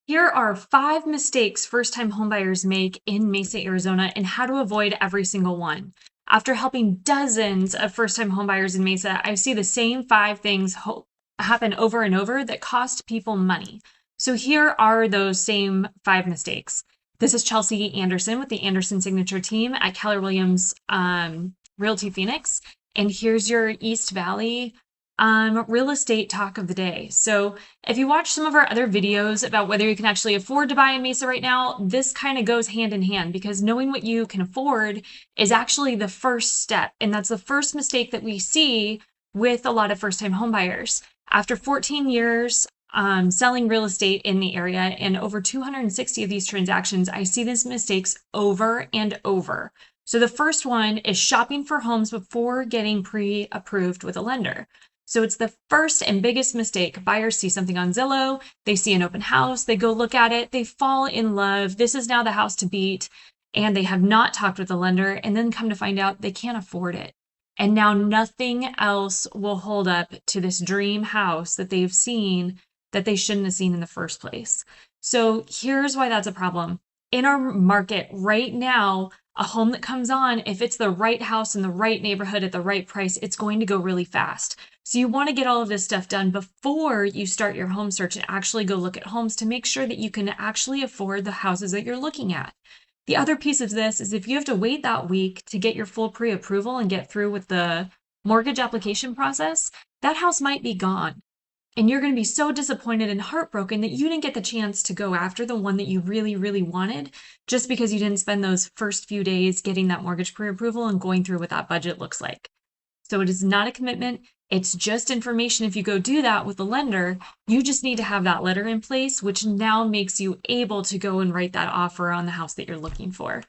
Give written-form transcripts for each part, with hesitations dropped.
Here are 5 mistakes first-time homebuyers make in Mesa, Arizona, and how to avoid every single one. After helping dozens of first-time homebuyers in Mesa, I see the same 5 things happen over and over that cost people money. So here are those same 5 mistakes. This is Chelsea Anderson with the Anderson Signature Team at Keller Williams Realty Phoenix. And here's your East Valley real estate talk of the day. So if you watch some of our other videos about whether you can actually afford to buy in Mesa right now, this kind of goes hand in hand because knowing what you can afford is actually the first step. And that's the first mistake that we see with a lot of first-time homebuyers. After 14 years selling real estate in the area and over 260 of these transactions, I see these mistakes over and over. So the first one is shopping for homes before getting pre-approved with a lender. So it's the first and biggest mistake. Buyers see something on Zillow, they see an open house, they go look at it, they fall in love. This is now the house to beat, and they have not talked with the lender, and then come to find out they can't afford it. And now nothing else will hold up to this dream house that they've seen that they shouldn't have seen in the first place. So here's why that's a problem. In our market right now, a home that comes on, if it's the right house in the right neighborhood at the right price, it's going to go really fast. So you want to get all of this stuff done before you start your home search and actually go look at homes to make sure that you can actually afford the houses that you're looking at. The other piece of this is if you have to wait that week to get your full pre-approval and get through with the mortgage application process, that house might be gone. And you're going to be so disappointed and heartbroken that you didn't get the chance to go after the one that you really, really wanted just because you didn't spend those first few days getting that mortgage pre-approval and going through what that budget looks like. So it is not a commitment. It's just information. If you go do that with the lender, you just need to have that letter in place, which now makes you able to go and write that offer on the house that you're looking for.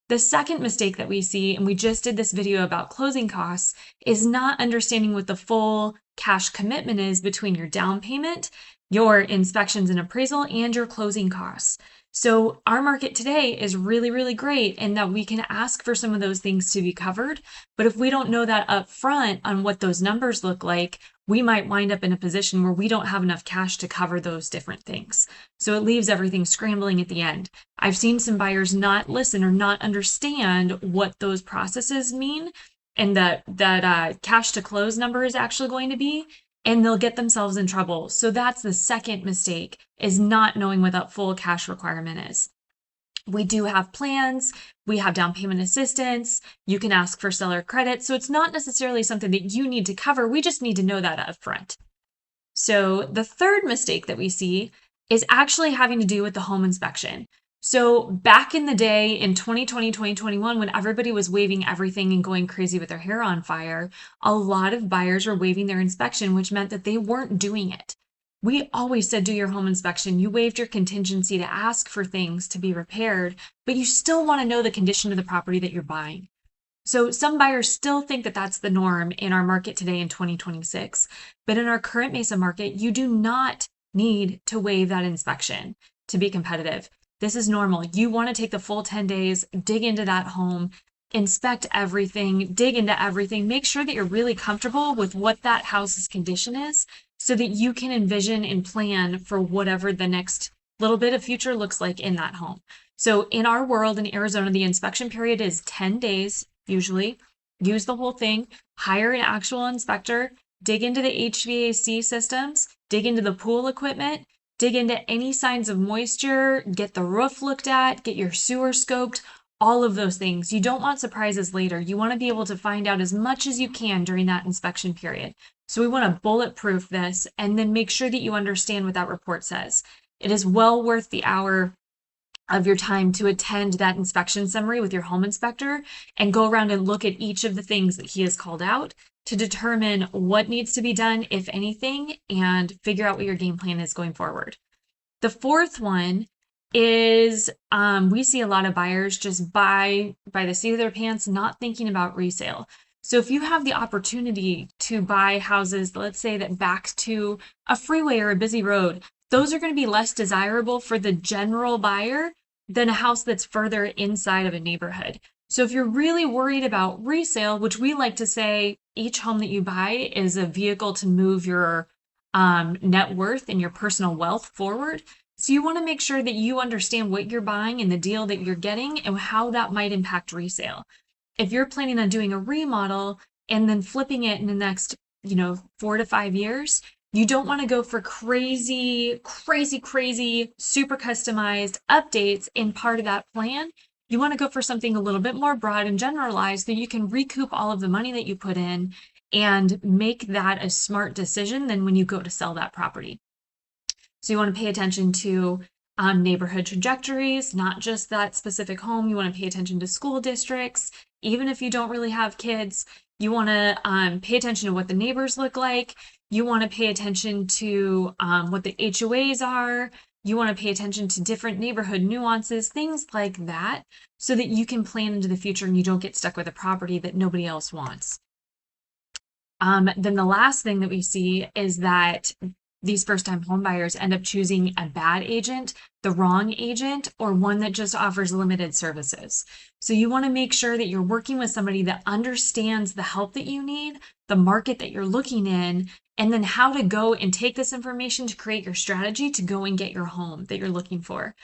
The second mistake that we see, and we just did this video about closing costs, is not understanding what the full cash commitment is between your down payment, your inspections and appraisal, and your closing costs. So our market today is really, really great in that we can ask for some of those things to be covered. But if we don't know that up front on what those numbers look like, we might wind up in a position where we don't have enough cash to cover those different things. So it leaves everything scrambling at the end. I've seen some buyers not listen or not understand what those processes mean and that cash to close number is actually going to be, and they'll get themselves in trouble. So that's the second mistake, is not knowing what that full cash requirement is. We do have plans, we have down payment assistance, you can ask for seller credit. So it's not necessarily something that you need to cover. We just need to know that up front. So the third mistake that we see is actually having to do with the home inspection. So back in the day in 2020, 2021, when everybody was waiving everything and going crazy with their hair on fire, a lot of buyers were waiving their inspection, which meant that they weren't doing it. We always said do your home inspection. You waived your contingency to ask for things to be repaired, but you still want to know the condition of the property that you're buying. So some buyers still think that that's the norm in our market today in 2026. But in our current Mesa market, you do not need to waive that inspection to be competitive. This is normal. You want to take the full 10 days, dig into that home, inspect everything, dig into everything, make sure that you're really comfortable with what that house's condition is so that you can envision and plan for whatever the next little bit of future looks like in that home. So in our world in Arizona, the inspection period is 10 days, usually. Use the whole thing, hire an actual inspector, dig into the HVAC systems, dig into the pool equipment, dig into any signs of moisture, get the roof looked at, get your sewer scoped, all of those things. You don't want surprises later. You want to be able to find out as much as you can during that inspection period. So we want to bulletproof this and then make sure that you understand what that report says. It is well worth the hour of your time to attend that inspection summary with your home inspector and go around and look at each of the things that he has called out to determine what needs to be done, if anything, and figure out what your game plan is going forward. The fourth one is we see a lot of buyers just buy by the seat of their pants, not thinking about resale. So if you have the opportunity to buy houses, let's say that back to a freeway or a busy road, those are going to be less desirable for the general buyer than a house that's further inside of a neighborhood. So if you're really worried about resale, which we like to say each home that you buy is a vehicle to move your net worth and your personal wealth forward. So you want to make sure that you understand what you're buying and the deal that you're getting and how that might impact resale. If you're planning on doing a remodel and then flipping it in the next, 4 to 5 years, you don't want to go for crazy, crazy, crazy, super customized updates in part of that plan. You want to go for something a little bit more broad and generalized that you can recoup all of the money that you put in and make that a smart decision than when you go to sell that property. So you want to pay attention to neighborhood trajectories, not just that specific home. You want to pay attention to school districts. Even if you don't really have kids, you want to pay attention to what the neighbors look like. You want to pay attention to what the HOAs are. You want to pay attention to different neighborhood nuances, things like that, so that you can plan into the future and you don't get stuck with a property that nobody else wants. Then the last thing that we see is that these first-time home buyers end up choosing a bad agent, the wrong agent, or one that just offers limited services. So you want to make sure that you're working with somebody that understands the help that you need, the market that you're looking in, and then how to go and take this information to create your strategy to go and get your home that you're looking for.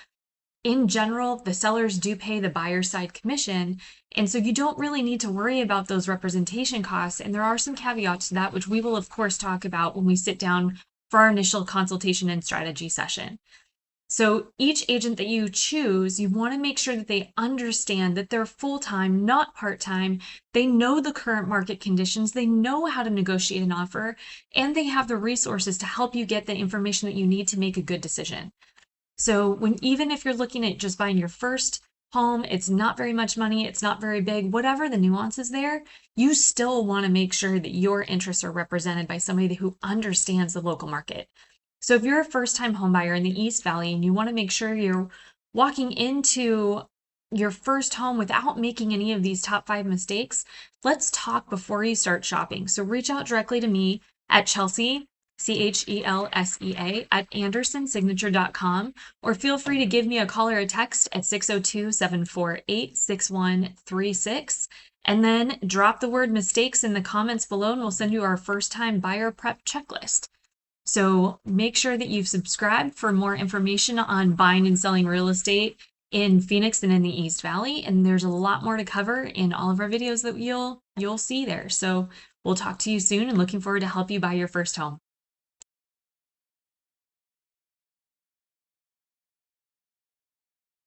In general, the sellers do pay the buyer side commission, and so you don't really need to worry about those representation costs. And there are some caveats to that, which we will, of course, talk about when we sit down for our initial consultation and strategy session. So each agent that you choose, you want to make sure that they understand that they're full-time, not part-time. They know the current market conditions, they know how to negotiate an offer, and they have the resources to help you get the information that you need to make a good decision. So even if you're looking at just buying your first home, it's not very much money, it's not very big, whatever the nuances there, you still want to make sure that your interests are represented by somebody who understands the local market. So if you're a first-time home buyer in the East Valley and you want to make sure you're walking into your first home without making any of these top 5 mistakes, let's talk before you start shopping. So reach out directly to me at Chelsea, CHELSEA at andersonsignature.com, or feel free to give me a call or a text at 602-748-6136, and then drop the word mistakes in the comments below and we'll send you our first time buyer prep checklist. So make sure that you've subscribed for more information on buying and selling real estate in Phoenix and in the East Valley, and there's a lot more to cover in all of our videos that you'll see there. So we'll talk to you soon and looking forward to help you buy your first home.